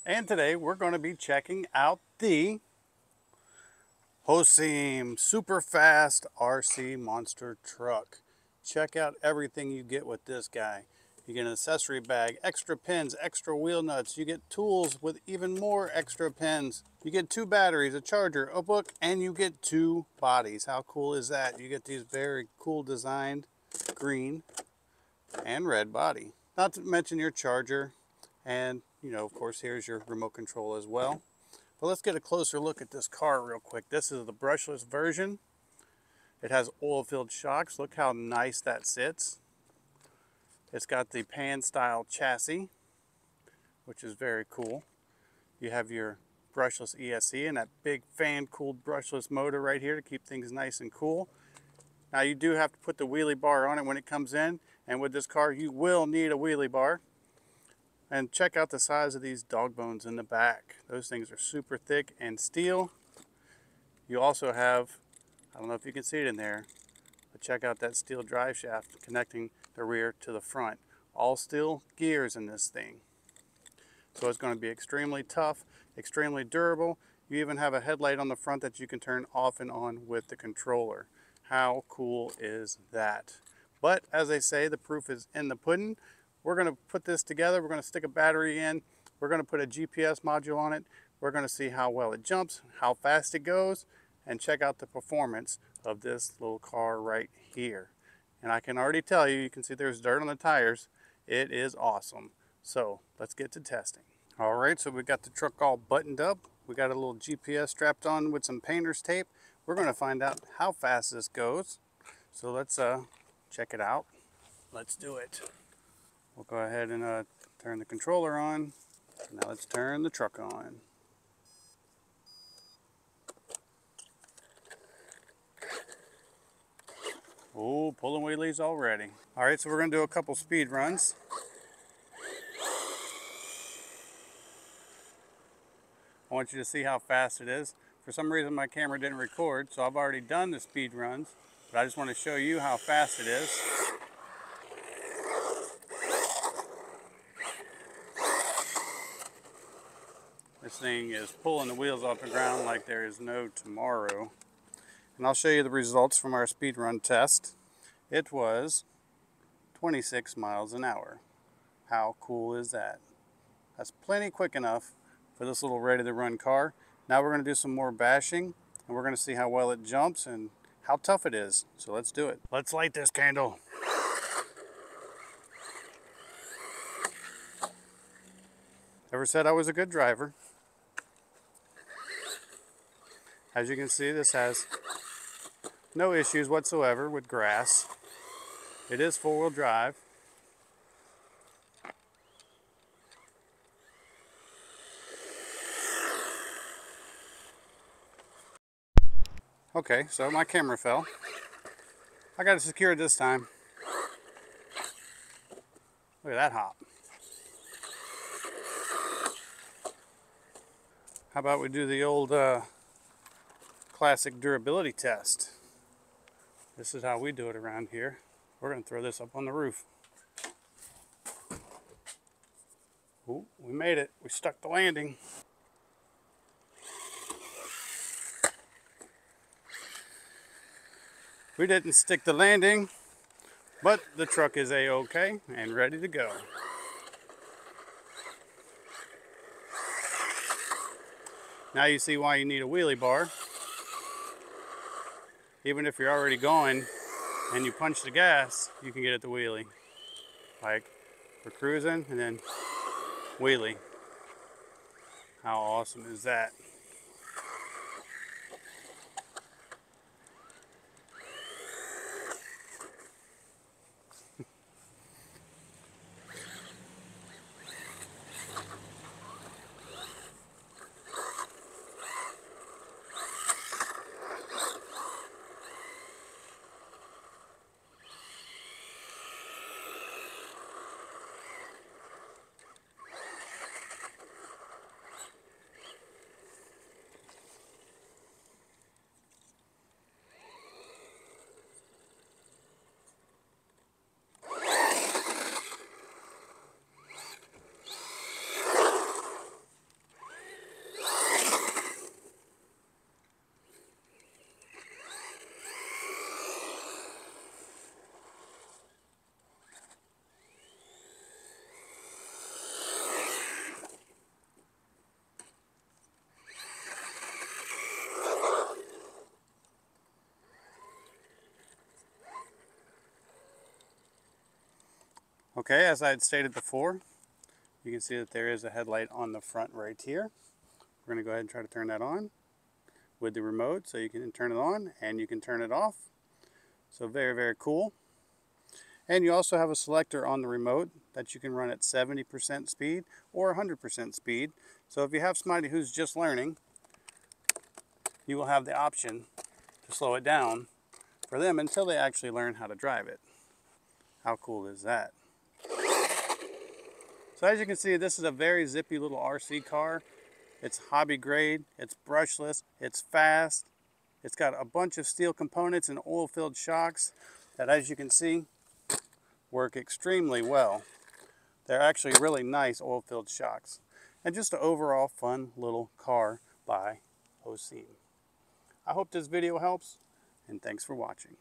And today we're going to be checking out the Hosim super fast RC monster truck. Check out everything you get with this guy. You get an accessory bag, extra pins, extra wheel nuts. You get tools with even more extra pins. You get 2 batteries, a charger, a book, and you get 2 bodies. How cool is that? You get these very cool designed green and red body. Not to mention your charger, and of course here's your remote control as well. But let's get a closer look at this car real quick. This is the brushless version. It has oil-filled shocks. Look how nice that sits. It's got the pan style chassis, which is very cool. You have your brushless ESC and that big fan cooled brushless motor right here to keep things nice and cool. Now you do have to put the wheelie bar on it when it comes in, and with this car you will need a wheelie bar. And check out the size of these dog bones in the back. Those things are super thick and steel. You also have, I don't know if you can see it in there, but check out that steel drive shaft connecting the rear to the front. All steel gears in this thing. So it's going to be extremely tough, extremely durable. You even have a headlight on the front that you can turn off and on with the controller. How cool is that? But as they say, the proof is in the pudding. We're going to put this together. We're going to stick a battery in. We're going to put a GPS module on it. We're going to see how well it jumps, how fast it goes, and check out the performance of this little car right here. And I can already tell you, you can see there's dirt on the tires. It is awesome. So let's get to testing. All right, so we got the truck all buttoned up. We got a little GPS strapped on with some painter's tape. We're going to find out how fast this goes. So let's check it out. Let's do it. We'll go ahead and turn the controller on. Now let's turn the truck on. Oh, pulling wheelies already. All right, so we're gonna do a couple speed runs. I want you to see how fast it is. For some reason my camera didn't record, so I've already done the speed runs, but I just want to show you how fast it is. This thing is pulling the wheels off the ground like there is no tomorrow. And I'll show you the results from our speed run test. It was 26 miles an hour. How cool is that? That's plenty quick enough for this little ready to run car. Now we're going to do some more bashing, and we're going to see how well it jumps and how tough it is. So let's do it. Let's light this candle. Ever said I was a good driver? As you can see, this has no issues whatsoever with grass. It is 4-wheel drive. Okay, so my camera fell. I got it secured this time. Look at that hop. How about we do the old classic durability test? This is how we do it around here. We're going to throw this up on the roof. Ooh, we made it. We stuck the landing. We didn't stick the landing, but the truck is A-OK and ready to go. Now you see why you need a wheelie bar. Even if you're already going and you punch the gas, you can get at the wheelie. Like we're cruising and then wheelie. How awesome is that? Okay, as I had stated before, you can see that there is a headlight on the front right here. We're going to go ahead and try to turn that on with the remote, so you can turn it on and you can turn it off. So very, very cool. And you also have a selector on the remote that you can run at 70% speed or 100% speed. So if you have somebody who's just learning, you will have the option to slow it down for them until they actually learn how to drive it. How cool is that? So as you can see, this is a very zippy little RC car. It's hobby grade, it's brushless, it's fast. It's got a bunch of steel components and oil-filled shocks that, as you can see, work extremely well. They're actually really nice oil-filled shocks. And just an overall fun little car by Hosim. I hope this video helps, and thanks for watching.